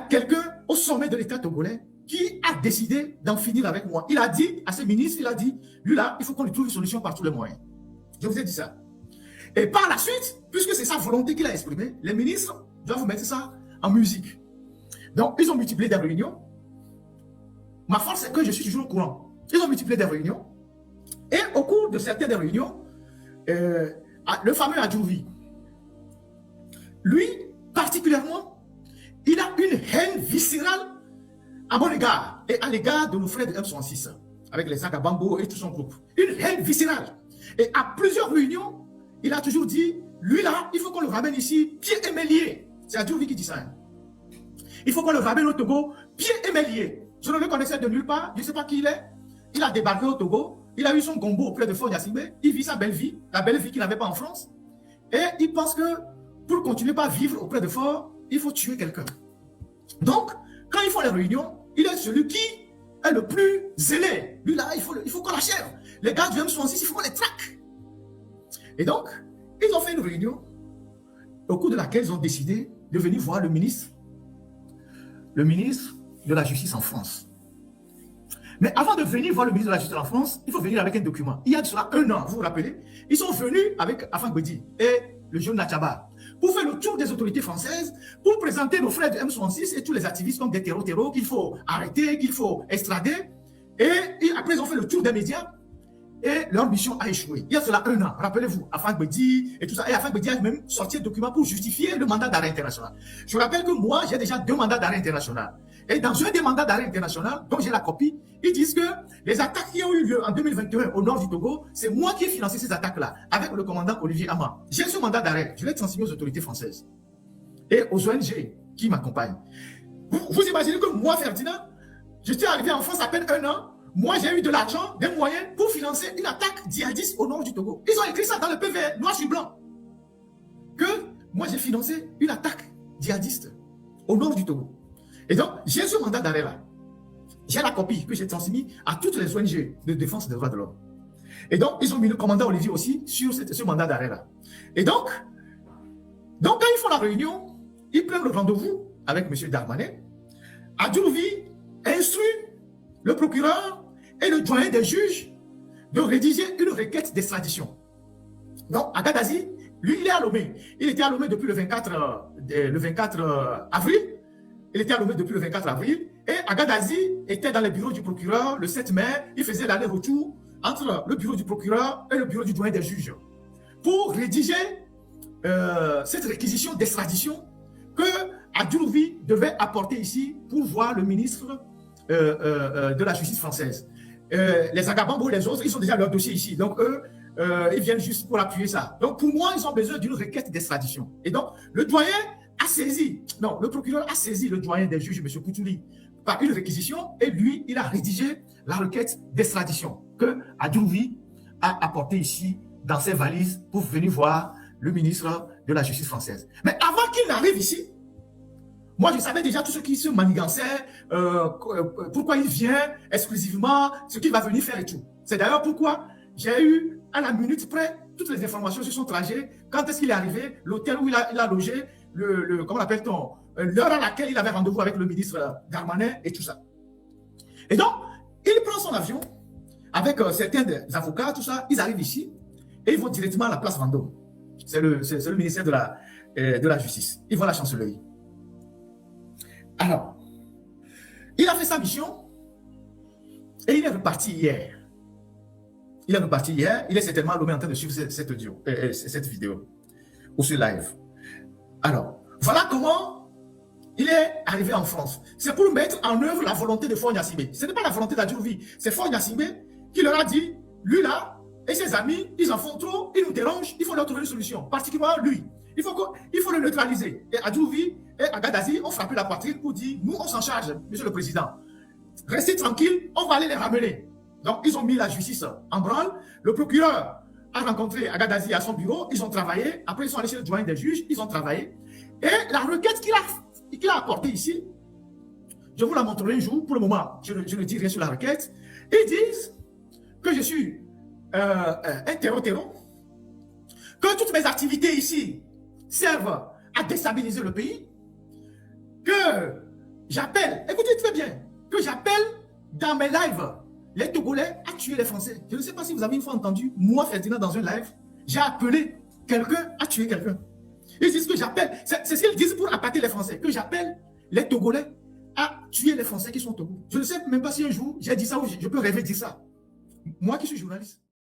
a quelqu'un au sommet de l'État togolais qui a décidé d'en finir avec moi. Il a dit à ses ministres, il a dit, lui là, il faut qu'on lui trouve une solution par tous les moyens. Je vous ai dit ça. Et par la suite, puisque c'est sa volonté qu'il a exprimée, les ministres doivent mettre ça en musique. Donc, ils ont multiplié des réunions. Ma force, c'est que je suis toujours au courant. Ils ont multiplié des réunions. Et au cours de certaines réunions, le fameux Adjouvi, lui, particulièrement, il a une haine viscérale à mon égard et à l'égard de nos frères de M66, avec les Sagabango et tout son groupe. Une haine viscérale. Et à plusieurs réunions, il a toujours dit, lui là, il faut qu'on le ramène ici, pied et mains liés. C'est Adjouvi qui dit ça. Hein. Il faut qu'on le ramène au Togo, pied et mains liés. Je ne le connaissais de nulle part, je ne sais pas qui il est. Il a débarqué au Togo, il a eu son gombo auprès de Faure Gnassingbé, il vit sa belle vie, la belle vie qu'il n'avait pas en France. Et il pense que pour continuer à vivre auprès de Faure, il faut tuer quelqu'un. Donc, quand ils font les réunions, il est celui qui est le plus zélé. Lui là, il faut qu'on l'achève. Les gars du M66, il faut qu'on les traque. Et donc, ils ont fait une réunion au cours de laquelle ils ont décidé de venir voir le ministre de la Justice en France. Mais avant de venir voir le ministre de la Justice en France, il faut venir avec un document. Il y a de cela 1 an, vous vous rappelez, ils sont venus avec Afan Gbedi et le jeune Nachaba pour faire le tour des autorités françaises, pour présenter nos frères du M66 et tous les activistes comme des terreaux qu'il faut arrêter, qu'il faut extrader. Et après, ils ont fait le tour des médias et leur mission a échoué. Il y a cela 1 an, rappelez-vous, Afan Gbedi et tout ça. Et Afan Gbedi a même sorti un document pour justifier le mandat d'arrêt international. Je rappelle que moi, j'ai déjà 2 mandats d'arrêt international. Et dans un des mandats d'arrêt international, dont j'ai la copie, ils disent que les attaques qui ont eu lieu en 2021 au nord du Togo, c'est moi qui ai financé ces attaques-là, avec le commandant Olivier Ama. J'ai ce mandat d'arrêt, je l'ai transmis aux autorités françaises et aux ONG qui m'accompagnent. Vous imaginez que moi, Ferdinand, je suis arrivé en France à peine 1 an, moi j'ai eu de l'argent, des moyens pour financer une attaque djihadiste au nord du Togo. Ils ont écrit ça dans le PV, noir sur blanc, que moi j'ai financé une attaque djihadiste au nord du Togo. Et donc, j'ai ce mandat d'arrêt-là. J'ai la copie que j'ai transmise à toutes les ONG de défense des droits de l'homme. Et donc, ils ont mis le commandant Olivier aussi sur ce mandat d'arrêt-là. Et donc, quand ils font la réunion, ils prennent le rendez-vous avec M. Darmanin. Adjouvi instruit le procureur et le doyen des juges de rédiger une requête d'extradition. Donc, Agadazi, lui, il est à Lomé. Il était à Lomé depuis le 24 avril. Il était à Lomé depuis le 24 avril. Et Agadazi était dans les bureaux du procureur le 7 mai. Il faisait l'aller-retour entre le bureau du procureur et le bureau du doyen des juges pour rédiger cette réquisition d'extradition que Adjouvi devait apporter ici pour voir le ministre de la Justice française. Les Agabambo, les autres, ils ont déjà leur dossier ici. Donc, eux, ils viennent juste pour appuyer ça. Donc, pour moi, ils ont besoin d'une requête d'extradition. Et donc, le doyen a saisi, non, le procureur a saisi le doyen des juges, M. Koutouli, par une réquisition, et lui, il a rédigé la requête d'extradition que Adjouvi a apportée ici dans ses valises pour venir voir le ministre de la Justice française. Mais avant qu'il n'arrive ici, moi, je savais déjà tout ce qui se manigançait, pourquoi il vient exclusivement, ce qu'il va venir faire et tout. C'est d'ailleurs pourquoi j'ai eu, à la minute près, toutes les informations sur son trajet, quand est-ce qu'il est arrivé, l'hôtel où il a logé, comment l'appelle-t-on, l'heure à laquelle il avait rendez-vous avec le ministre Darmanin et tout ça. Et donc, il prend son avion avec certains des avocats, tout ça, ils arrivent ici et ils vont directement à la place Vendôme. C'est le ministère de la Justice. Ils vont à la chancellerie. Alors, il a fait sa mission et il est reparti hier. Il est certainement en train de suivre cette vidéo ou ce live. Alors, voilà comment il est arrivé en France. C'est pour mettre en œuvre la volonté de Faure Gnassingbé. Ce n'est pas la volonté d'Adjouvi, c'est Faure Gnassingbé qui leur a dit, lui là, et ses amis, ils en font trop, ils nous dérangent, il faut leur trouver une solution, particulièrement lui. Il faut le neutraliser. Et Adjouvi et Agadazi ont frappé la poitrine pour dire, nous on s'en charge, monsieur le président. Restez tranquille, on va aller les ramener. Donc ils ont mis la justice en branle. Le procureur a rencontré Agadazi à son bureau, ils ont travaillé. Après ils sont allés chez le doyen des juges, ils ont travaillé. Et la requête qu'il a apportée ici, je vous la montrerai un jour. Pour le moment, je ne dis rien sur la requête. Ils disent que je suis un terreau, que toutes mes activités ici servent à déstabiliser le pays, que j'appelle, écoutez très bien, que j'appelle dans mes lives les Togolais à tuer les Français. Je ne sais pas si vous avez une fois entendu, moi, Ferdinand, dans un live, j'ai appelé quelqu'un à tuer quelqu'un. Ils disent que j'appelle, c'est ce qu'ils disent pour appâter les Français, que j'appelle les Togolais à tuer les Français qui sont Togo. Je ne sais même pas si un jour j'ai dit ça ou je peux rêver de dire ça. Moi qui suis journaliste.